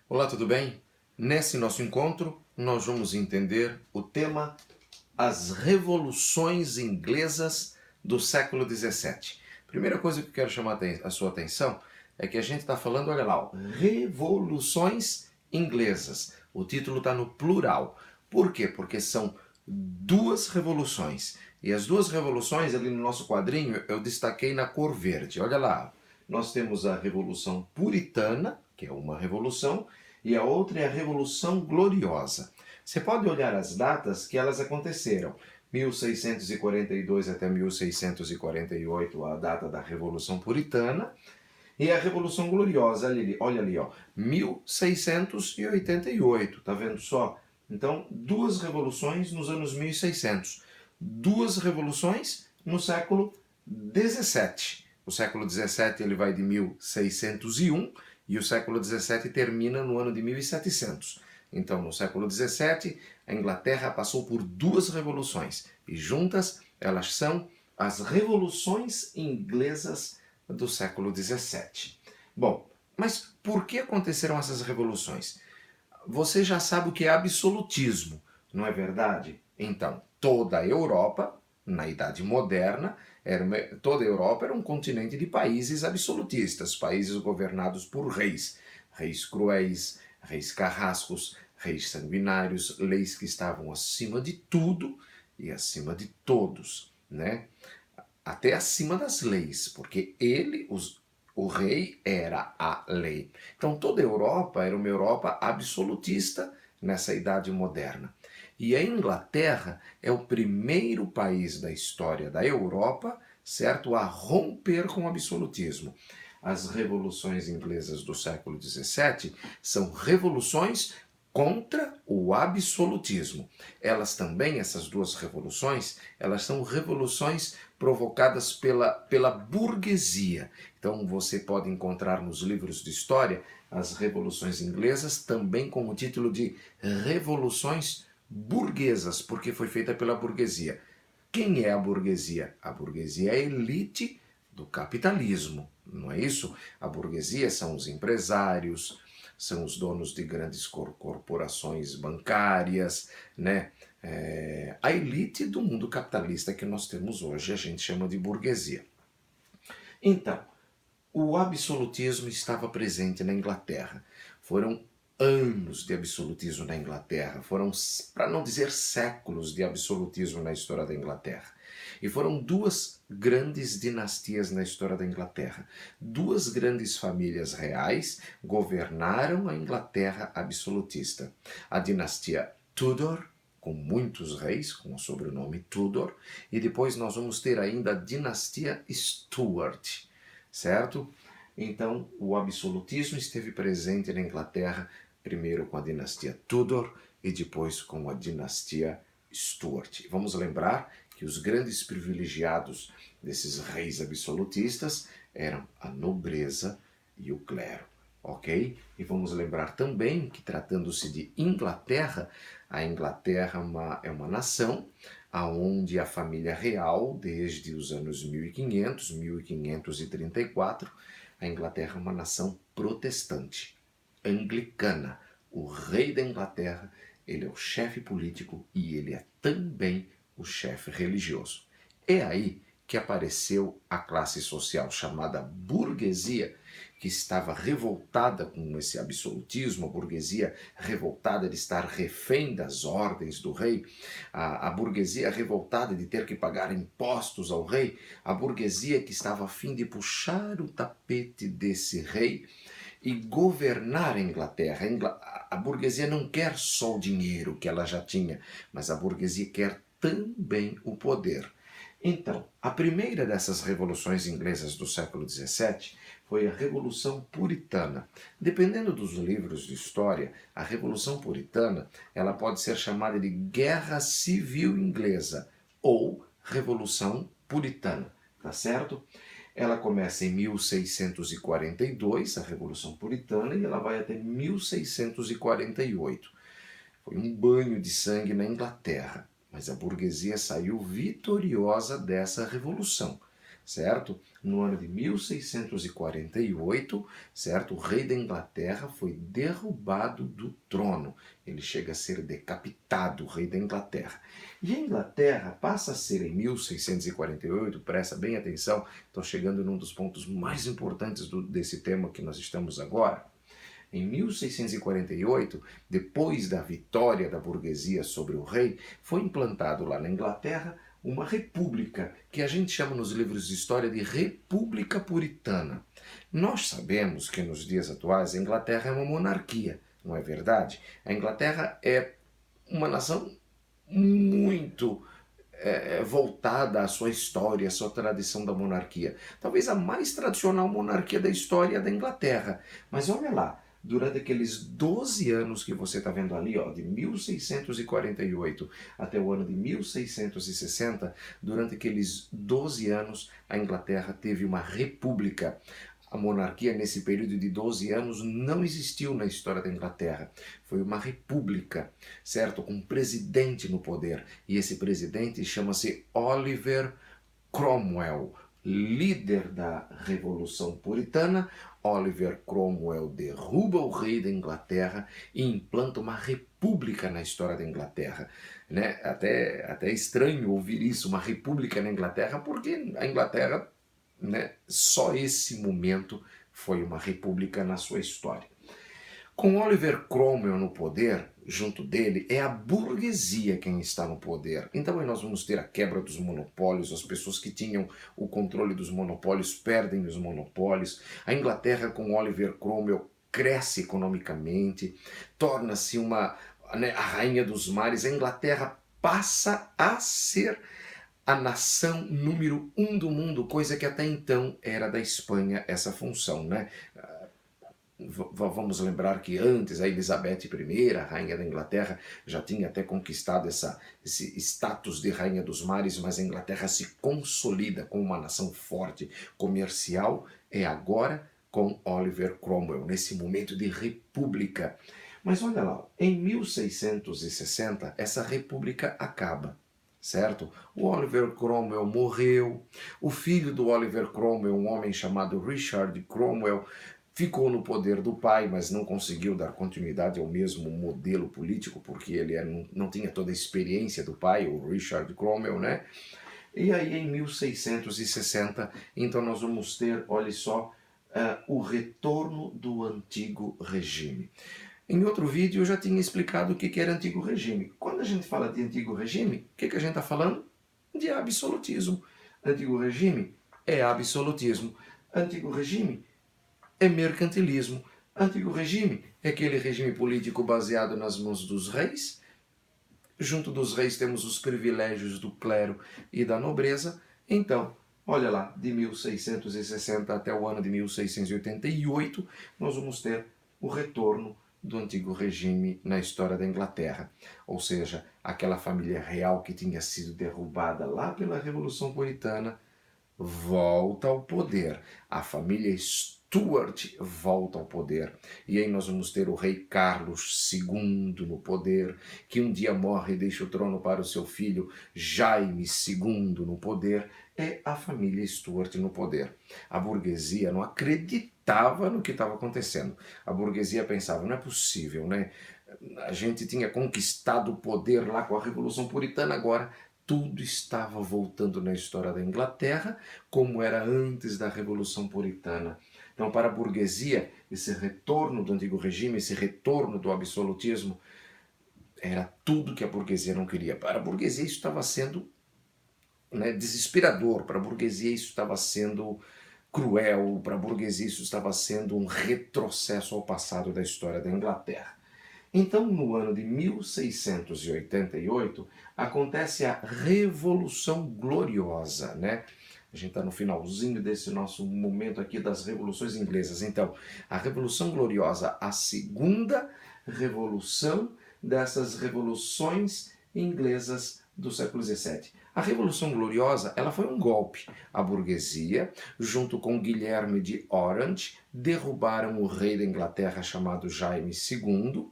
Olá, tudo bem? Nesse nosso encontro, nós vamos entender o tema As Revoluções Inglesas do século XVII. Primeira coisa que eu quero chamar a sua atenção é que a gente está falando, olha lá, Revoluções Inglesas. O título está no plural. Por quê? Porque são duas revoluções. E as duas revoluções, ali no nosso quadrinho, eu destaquei na cor verde. Olha lá, nós temos a Revolução Puritana, que é uma revolução, e a outra é a Revolução Gloriosa. Você pode olhar as datas que elas aconteceram. 1642 até 1648, a data da Revolução Puritana, e a Revolução Gloriosa, olha ali, ó, 1688, tá vendo só? Então, duas revoluções nos anos 1600, duas revoluções no século XVII. O século XVII ele vai de 1601 e o século XVII termina no ano de 1700. Então, no século XVII, a Inglaterra passou por duas revoluções e juntas elas são as revoluções inglesas do século XVII. Bom, mas por que aconteceram essas revoluções? Você já sabe o que é absolutismo, não é verdade? Então, toda a Europa, na Idade Moderna, toda a Europa era um continente de países absolutistas, países governados por reis. Reis cruéis, reis carrascos, reis sanguinários, leis que estavam acima de tudo e acima de todos, né? Até acima das leis, porque o rei era a lei. Então toda a Europa era uma Europa absolutista nessa idade moderna. E a Inglaterra é o primeiro país da história da Europa, certo, a romper com o absolutismo. As revoluções inglesas do século XVII são revoluções contra o absolutismo. Elas também, essas duas revoluções, elas são revoluções provocadas pela burguesia. Então você pode encontrar nos livros de história as revoluções inglesas também com o título de revoluções burguesas, porque foi feita pela burguesia. Quem é a burguesia? A burguesia é a elite do capitalismo, não é isso? A burguesia são os empresários, são os donos de grandes corporações bancárias, né? A elite do mundo capitalista que nós temos hoje, a gente chama de burguesia. Então, o absolutismo estava presente na Inglaterra. Foram anos de absolutismo na Inglaterra, foram, para não dizer séculos de absolutismo na história da Inglaterra. E foram duas grandes dinastias na história da Inglaterra. Duas grandes famílias reais governaram a Inglaterra absolutista. A dinastia Tudor, com muitos reis, com o sobrenome Tudor, e depois nós vamos ter ainda a dinastia Stuart, certo? Então, o absolutismo esteve presente na Inglaterra, primeiro com a dinastia Tudor e depois com a dinastia Stuart. Vamos lembrar que os grandes privilegiados desses reis absolutistas eram a nobreza e o clero, ok? E vamos lembrar também que, tratando-se de Inglaterra, a Inglaterra é uma nação aonde a família real, desde os anos 1500, 1534, a Inglaterra é uma nação protestante, anglicana. O rei da Inglaterra, ele é o chefe político e ele é também o chefe religioso. É aí que apareceu a classe social chamada burguesia, que estava revoltada com esse absolutismo, a burguesia revoltada de estar refém das ordens do rei, a burguesia revoltada de ter que pagar impostos ao rei, a burguesia que estava a fim de puxar o tapete desse rei e governar a Inglaterra. A burguesia não quer só o dinheiro que ela já tinha, mas a burguesia quer também o poder. Então, a primeira dessas revoluções inglesas do século XVII foi a Revolução Puritana. Dependendo dos livros de história, a Revolução Puritana ela pode ser chamada de Guerra Civil Inglesa ou Revolução Puritana, tá certo? Ela começa em 1642, a Revolução Puritana, e ela vai até 1648. Foi um banho de sangue na Inglaterra, mas a burguesia saiu vitoriosa dessa revolução. certo? No ano de 1648, certo? O rei da Inglaterra foi derrubado do trono. Ele chega a ser decapitado, o rei da Inglaterra. E a Inglaterra passa a ser, em 1648, presta bem atenção, estou chegando num dos pontos mais importantes desse tema que nós estamos agora. Em 1648, depois da vitória da burguesia sobre o rei, foi implantado lá na Inglaterra uma república, que a gente chama nos livros de história de República Puritana. Nós sabemos que nos dias atuais a Inglaterra é uma monarquia, não é verdade? A Inglaterra é uma nação muito voltada à sua história, à sua tradição da monarquia. Talvez a mais tradicional monarquia da história da Inglaterra. Mas olha lá, durante aqueles 12 anos que você está vendo ali, ó, de 1648 até o ano de 1660, durante aqueles 12 anos, a Inglaterra teve uma república. A monarquia, nesse período de 12 anos, não existiu na história da Inglaterra. Foi uma república, certo? Com um presidente no poder. E esse presidente chama-se Oliver Cromwell, líder da Revolução Puritana. Oliver Cromwell derruba o rei da Inglaterra e implanta uma república na história da Inglaterra. Né? Até estranho ouvir isso, uma república na Inglaterra, porque a Inglaterra, né, só esse momento foi uma república na sua história. Com Oliver Cromwell no poder, junto dele, é a burguesia quem está no poder. Então aí nós vamos ter a quebra dos monopólios, as pessoas que tinham o controle dos monopólios perdem os monopólios. A Inglaterra com Oliver Cromwell cresce economicamente, torna-se a rainha dos mares. A Inglaterra passa a ser a nação número 1 do mundo, coisa que até então era da Espanha essa função, né? Vamos lembrar que antes a Elizabeth I, a rainha da Inglaterra, já tinha até conquistado esse status de rainha dos mares, mas a Inglaterra se consolida como uma nação forte, comercial, é agora com Oliver Cromwell, nesse momento de república. Mas olha lá, em 1660 essa república acaba. Certo? O Oliver Cromwell morreu, o filho do Oliver Cromwell, um homem chamado Richard Cromwell, ficou no poder do pai, mas não conseguiu dar continuidade ao mesmo modelo político, porque ele não tinha toda a experiência do pai, o Richard Cromwell, né? E aí em 1660, então nós vamos ter, olha só, o retorno do antigo regime. Em outro vídeo eu já tinha explicado o que era antigo regime. Quando a gente fala de antigo regime, o que a gente está falando? De absolutismo. Antigo regime é absolutismo. Antigo regime é mercantilismo. Antigo regime é aquele regime político baseado nas mãos dos reis. Junto dos reis temos os privilégios do clero e da nobreza. Então, olha lá, de 1660 até o ano de 1688, nós vamos ter o retorno do antigo regime na história da Inglaterra. Ou seja, aquela família real que tinha sido derrubada lá pela Revolução Puritana volta ao poder. A família Stuart volta ao poder. E aí nós vamos ter o rei Carlos II no poder, que um dia morre e deixa o trono para o seu filho Jaime II no poder. É a família Stuart no poder. A burguesia não acreditava no que estava acontecendo. A burguesia pensava, não é possível, né? A gente tinha conquistado o poder lá com a Revolução Puritana, agora tudo estava voltando na história da Inglaterra como era antes da Revolução Puritana. Então, para a burguesia, esse retorno do antigo regime, esse retorno do absolutismo, era tudo que a burguesia não queria. Para a burguesia isso estava sendo, né, desesperador, para a burguesia isso estava sendo cruel, para a burguesia isso estava sendo um retrocesso ao passado da história da Inglaterra. Então, no ano de 1688, acontece a Revolução Gloriosa, né? A gente está no finalzinho desse nosso momento aqui das revoluções inglesas. Então, a Revolução Gloriosa, a segunda revolução dessas revoluções inglesas do século XVII. A Revolução Gloriosa, ela foi um golpe. A burguesia, junto com Guilherme de Orange, derrubaram o rei da Inglaterra chamado Jaime II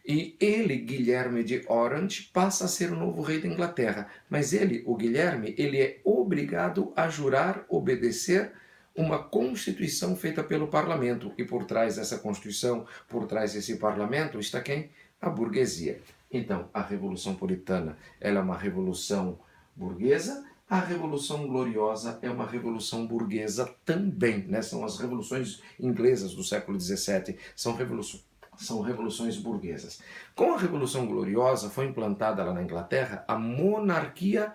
E ele, Guilherme de Orange, passa a ser o novo rei da Inglaterra. Mas ele, o Guilherme, ele é obrigado a jurar obedecer uma constituição feita pelo parlamento. E por trás dessa constituição, por trás desse parlamento, está quem? A burguesia. Então, a Revolução Puritana, ela é uma revolução burguesa. A Revolução Gloriosa é uma revolução burguesa também, né? São as revoluções inglesas do século XVII, são revoluções burguesas. Com a Revolução Gloriosa foi implantada lá na Inglaterra a monarquia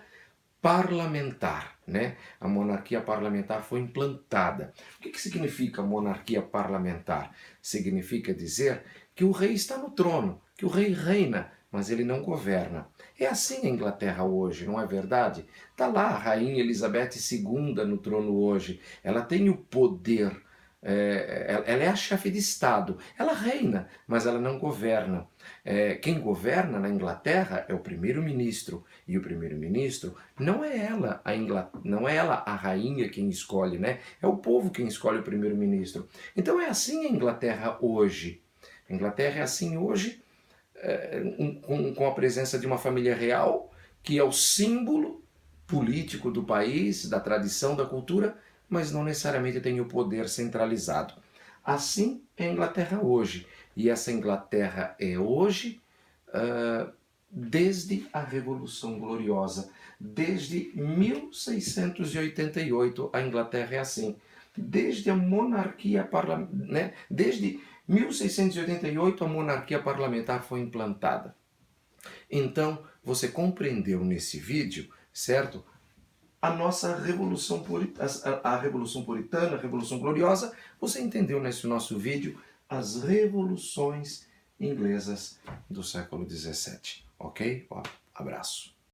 parlamentar, né? A monarquia parlamentar foi implantada. O que significa monarquia parlamentar? Significa dizer que o rei está no trono, que o rei reina, mas ele não governa. É assim a Inglaterra hoje, não é verdade? Está lá a rainha Elizabeth II no trono hoje. Ela tem o poder, ela é a chefe de Estado. Ela reina, mas ela não governa. Quem governa na Inglaterra é o primeiro-ministro. E o primeiro-ministro não é ela, não é ela a rainha quem escolhe, né? É o povo quem escolhe o primeiro-ministro. Então é assim a Inglaterra hoje. A Inglaterra é assim hoje, com a presença de uma família real, que é o símbolo político do país, da tradição, da cultura, mas não necessariamente tem o poder centralizado. Assim é a Inglaterra hoje. E essa Inglaterra é hoje desde a Revolução Gloriosa. Desde 1688 a Inglaterra é assim. Desde a monarquia parlamentar, né? Desde 1688 a monarquia parlamentar foi implantada. Então, você compreendeu nesse vídeo, certo? A nossa Revolução Puritana, a Revolução Puritana, a Revolução Gloriosa, você entendeu nesse nosso vídeo as revoluções inglesas do século XVII. Ok? Ó, abraço.